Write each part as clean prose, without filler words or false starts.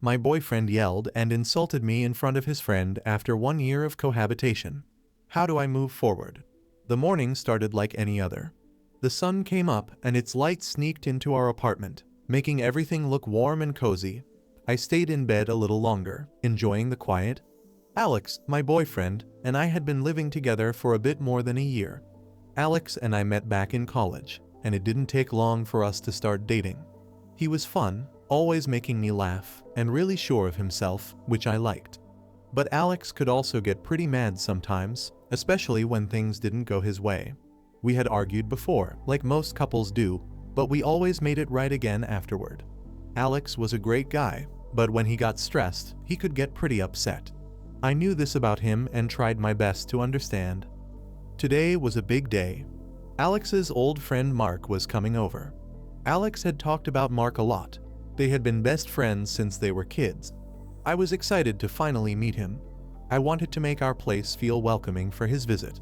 my boyfriend yelled and insulted me in front of his friend after 1 year of cohabitation. How do I move forward? The morning started like any other. The sun came up and its light sneaked into our apartment, making everything look warm and cozy. I stayed in bed a little longer, enjoying the quiet. Alex, my boyfriend, and I had been living together for a bit more than a year. Alex and I met back in college, and it didn't take long for us to start dating. He was fun, always making me laugh, and really sure of himself, which I liked. But Alex could also get pretty mad sometimes, especially when things didn't go his way. We had argued before, like most couples do, but we always made it right again afterward. Alex was a great guy, but when he got stressed, he could get pretty upset. I knew this about him and tried my best to understand. Today was a big day. Alex's old friend Mark was coming over. Alex had talked about Mark a lot. They had been best friends since they were kids. I was excited to finally meet him. I wanted to make our place feel welcoming for his visit.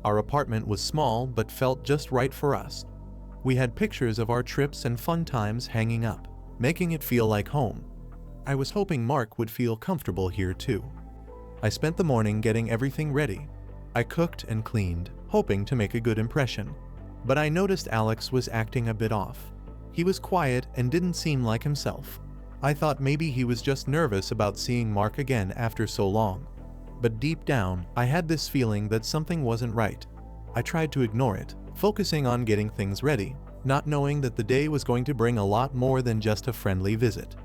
Our apartment was small but felt just right for us. We had pictures of our trips and fun times hanging up, making it feel like home. I was hoping Mark would feel comfortable here too. I spent the morning getting everything ready. I cooked and cleaned, hoping to make a good impression. But I noticed Alex was acting a bit off. He was quiet and didn't seem like himself. I thought maybe he was just nervous about seeing Mark again after so long. But deep down, I had this feeling that something wasn't right. I tried to ignore it, focusing on getting things ready, not knowing that the day was going to bring a lot more than just a friendly visit.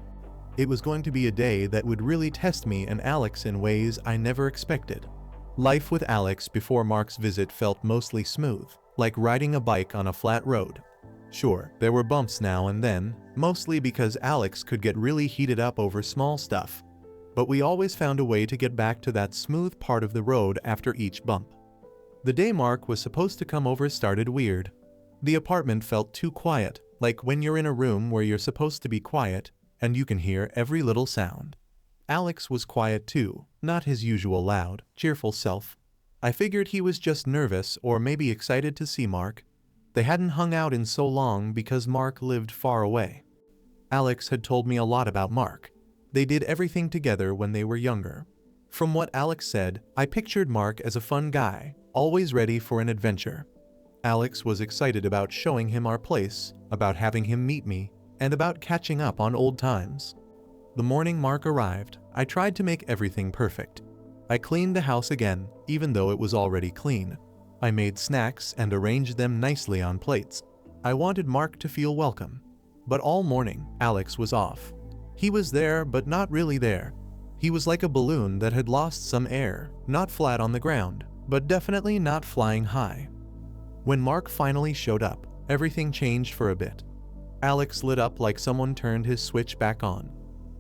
It was going to be a day that would really test me and Alex in ways I never expected. Life with Alex before Mark's visit felt mostly smooth, like riding a bike on a flat road. Sure, there were bumps now and then, mostly because Alex could get really heated up over small stuff. But we always found a way to get back to that smooth part of the road after each bump. The day Mark was supposed to come over started weird. The apartment felt too quiet, like when you're in a room where you're supposed to be quiet, and you can hear every little sound. Alex was quiet too, not his usual loud, cheerful self. I figured he was just nervous or maybe excited to see Mark. They hadn't hung out in so long because Mark lived far away. Alex had told me a lot about Mark. They did everything together when they were younger. From what Alex said, I pictured Mark as a fun guy, always ready for an adventure. Alex was excited about showing him our place, about having him meet me, and about catching up on old times. The morning Mark arrived, I tried to make everything perfect. I cleaned the house again, even though it was already clean. I made snacks and arranged them nicely on plates. I wanted Mark to feel welcome. But all morning, Alex was off. He was there, but not really there. He was like a balloon that had lost some air, not flat on the ground, but definitely not flying high. When Mark finally showed up, everything changed for a bit. Alex lit up like someone turned his switch back on.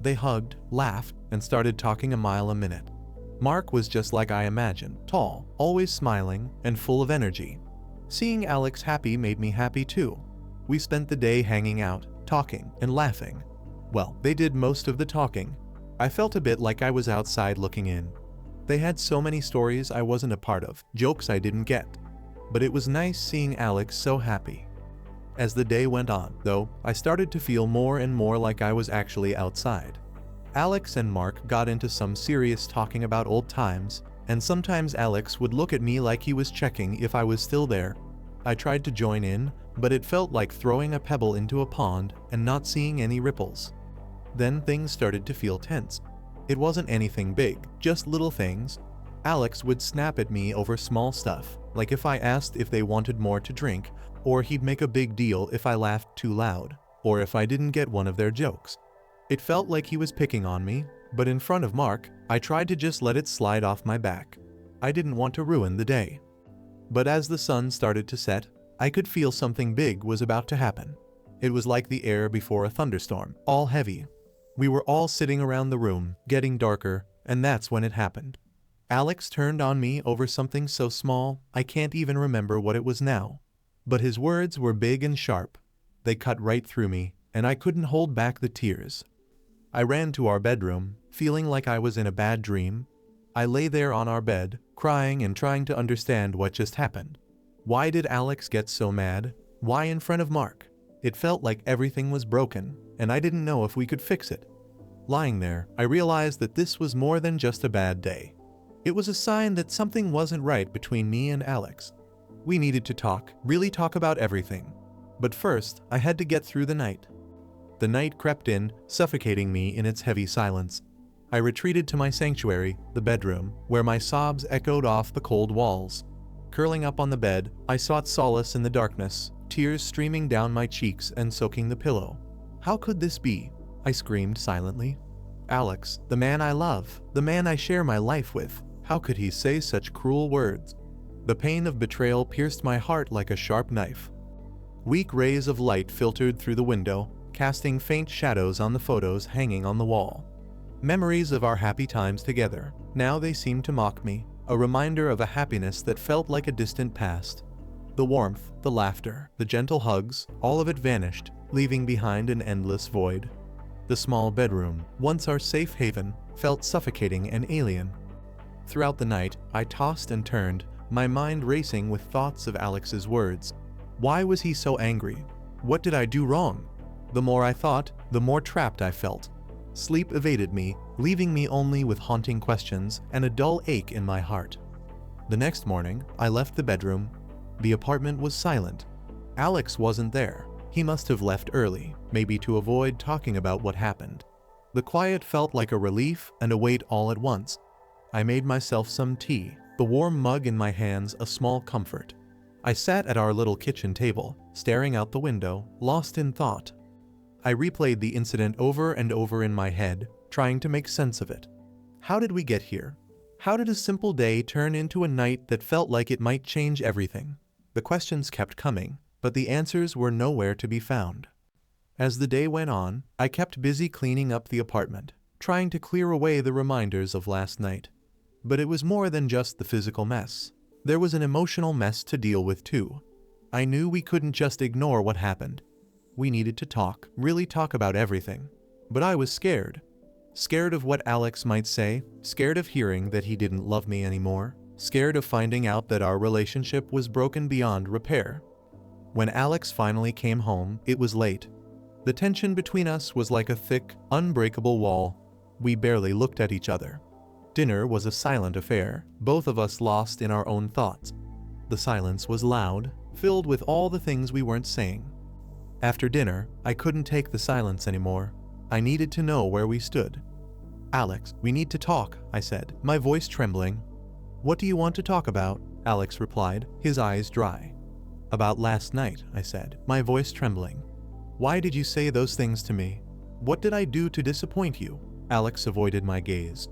They hugged, laughed, and started talking a mile a minute. Mark was just like I imagined, tall, always smiling, and full of energy. Seeing Alex happy made me happy too. We spent the day hanging out, talking, and laughing. Well, they did most of the talking. I felt a bit like I was outside looking in. They had so many stories I wasn't a part of, jokes I didn't get. But it was nice seeing Alex so happy. As the day went on, though, I started to feel more and more like I was actually outside. Alex and Mark got into some serious talking about old times, and sometimes Alex would look at me like he was checking if I was still there. I tried to join in, but it felt like throwing a pebble into a pond and not seeing any ripples. Then things started to feel tense. It wasn't anything big, just little things. Alex would snap at me over small stuff, like if I asked if they wanted more to drink, or he'd make a big deal if I laughed too loud, or if I didn't get one of their jokes. It felt like he was picking on me, but in front of Mark, I tried to just let it slide off my back. I didn't want to ruin the day. But as the sun started to set, I could feel something big was about to happen. It was like the air before a thunderstorm, all heavy. We were all sitting around the room, getting darker, and that's when it happened. Alex turned on me over something so small, I can't even remember what it was now. But his words were big and sharp. They cut right through me, and I couldn't hold back the tears. I ran to our bedroom, feeling like I was in a bad dream. I lay there on our bed, crying and trying to understand what just happened. Why did Alex get so mad? Why in front of Mark? It felt like everything was broken, and I didn't know if we could fix it. Lying there, I realized that this was more than just a bad day. It was a sign that something wasn't right between me and Alex. We needed to talk, really talk about everything. But first, I had to get through the night. The night crept in, suffocating me in its heavy silence. I retreated to my sanctuary, the bedroom, where my sobs echoed off the cold walls. Curling up on the bed, I sought solace in the darkness, tears streaming down my cheeks and soaking the pillow. How could this be? I screamed silently. Alex, the man I love, the man I share my life with, how could he say such cruel words? The pain of betrayal pierced my heart like a sharp knife. Weak rays of light filtered through the window, casting faint shadows on the photos hanging on the wall. Memories of our happy times together. Now they seemed to mock me, a reminder of a happiness that felt like a distant past. The warmth, the laughter, the gentle hugs, all of it vanished, leaving behind an endless void. The small bedroom, once our safe haven, felt suffocating and alien. Throughout the night, I tossed and turned, my mind racing with thoughts of Alex's words. Why was he so angry? What did I do wrong? The more I thought, the more trapped I felt. Sleep evaded me, leaving me only with haunting questions and a dull ache in my heart. The next morning, I left the bedroom. The apartment was silent. Alex wasn't there. He must have left early, maybe to avoid talking about what happened. The quiet felt like a relief and a weight all at once. I made myself some tea, the warm mug in my hands a small comfort. I sat at our little kitchen table, staring out the window, lost in thought. I replayed the incident over and over in my head, trying to make sense of it. How did we get here? How did a simple day turn into a night that felt like it might change everything? The questions kept coming, but the answers were nowhere to be found. As the day went on, I kept busy cleaning up the apartment, trying to clear away the reminders of last night. But it was more than just the physical mess. There was an emotional mess to deal with too. I knew we couldn't just ignore what happened. We needed to talk, really talk about everything. But I was scared. Scared of what Alex might say, scared of hearing that he didn't love me anymore, scared of finding out that our relationship was broken beyond repair. When Alex finally came home, it was late. The tension between us was like a thick, unbreakable wall. We barely looked at each other. Dinner was a silent affair, both of us lost in our own thoughts. The silence was loud, filled with all the things we weren't saying. After dinner, I couldn't take the silence anymore. I needed to know where we stood. Alex, we need to talk, I said, my voice trembling. What do you want to talk about? Alex replied, his eyes dry. About last night, I said, my voice trembling. Why did you say those things to me? What did I do to disappoint you? Alex avoided my gaze.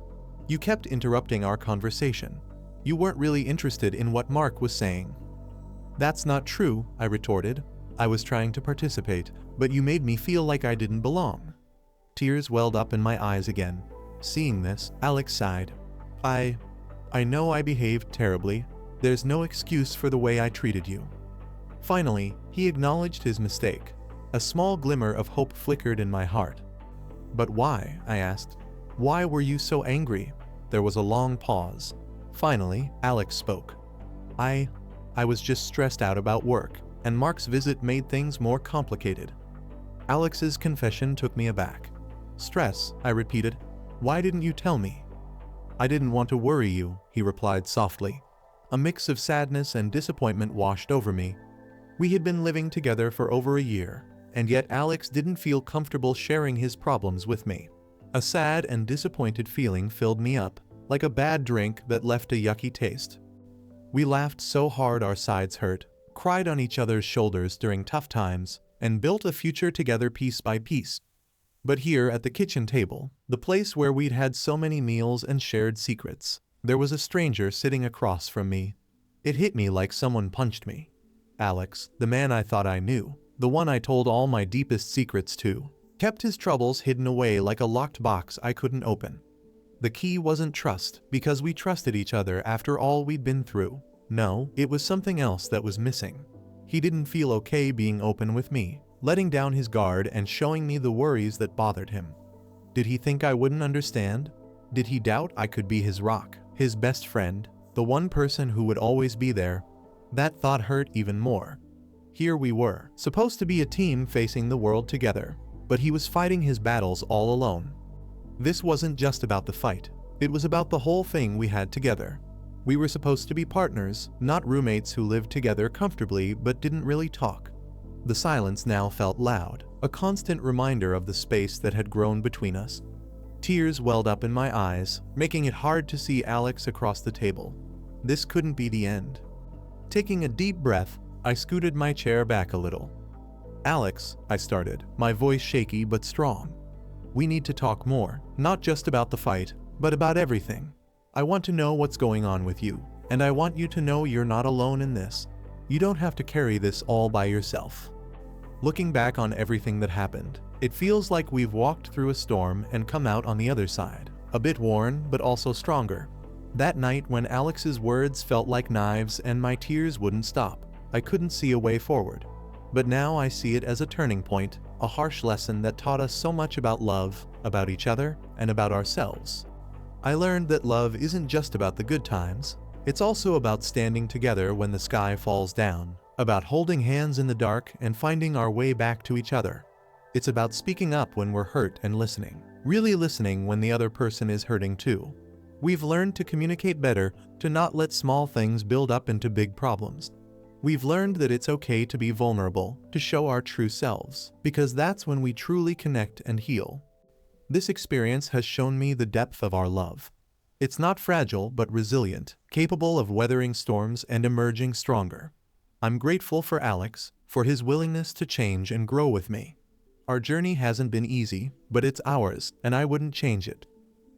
You kept interrupting our conversation. You weren't really interested in what Mark was saying. That's not true, I retorted. I was trying to participate, but you made me feel like I didn't belong. Tears welled up in my eyes again. Seeing this, Alex sighed. I know I behaved terribly. There's no excuse for the way I treated you. Finally, he acknowledged his mistake. A small glimmer of hope flickered in my heart. But why? I asked. Why were you so angry? There was a long pause. Finally, Alex spoke. I was just stressed out about work, and Mark's visit made things more complicated. Alex's confession took me aback. Stress, I repeated. Why didn't you tell me? I didn't want to worry you, he replied softly. A mix of sadness and disappointment washed over me. We had been living together for over a year, and yet Alex didn't feel comfortable sharing his problems with me. A sad and disappointed feeling filled me up, like a bad drink that left a yucky taste. We laughed so hard our sides hurt, cried on each other's shoulders during tough times, and built a future together piece by piece. But here at the kitchen table, the place where we'd had so many meals and shared secrets, there was a stranger sitting across from me. It hit me like someone punched me. Alex, the man I thought I knew, the one I told all my deepest secrets to, kept his troubles hidden away like a locked box I couldn't open. The key wasn't trust, because we trusted each other after all we'd been through. No, it was something else that was missing. He didn't feel okay being open with me, letting down his guard and showing me the worries that bothered him. Did he think I wouldn't understand? Did he doubt I could be his rock, his best friend, the one person who would always be there? That thought hurt even more. Here we were, supposed to be a team facing the world together, but he was fighting his battles all alone. This wasn't just about the fight. It was about the whole thing we had together. We were supposed to be partners, not roommates who lived together comfortably but didn't really talk. The silence now felt loud, a constant reminder of the space that had grown between us. Tears welled up in my eyes, making it hard to see Alex across the table. This couldn't be the end. Taking a deep breath, I scooted my chair back a little. "Alex," I started, my voice shaky but strong. "We need to talk more, not just about the fight, but about everything. I want to know what's going on with you, and I want you to know you're not alone in this. You don't have to carry this all by yourself." Looking back on everything that happened, it feels like we've walked through a storm and come out on the other side, a bit worn but also stronger. That night when Alex's words felt like knives and my tears wouldn't stop, I couldn't see a way forward. But now I see it as a turning point, a harsh lesson that taught us so much about love, about each other, and about ourselves. I learned that love isn't just about the good times, it's also about standing together when the sky falls down, about holding hands in the dark and finding our way back to each other. It's about speaking up when we're hurt and listening, really listening when the other person is hurting too. We've learned to communicate better, to not let small things build up into big problems. We've learned that it's okay to be vulnerable, to show our true selves, because that's when we truly connect and heal. This experience has shown me the depth of our love. It's not fragile but resilient, capable of weathering storms and emerging stronger. I'm grateful for Alex, for his willingness to change and grow with me. Our journey hasn't been easy, but it's ours, and I wouldn't change it.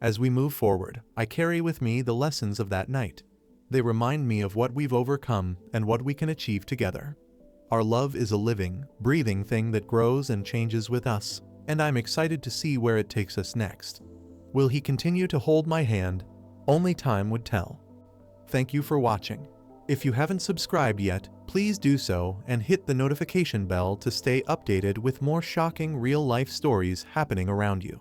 As we move forward, I carry with me the lessons of that night. They remind me of what we've overcome and what we can achieve together. Our love is a living, breathing thing that grows and changes with us, and I'm excited to see where it takes us next. Will he continue to hold my hand? Only time would tell. Thank you for watching. If you haven't subscribed yet, please do so and hit the notification bell to stay updated with more shocking real-life stories happening around you.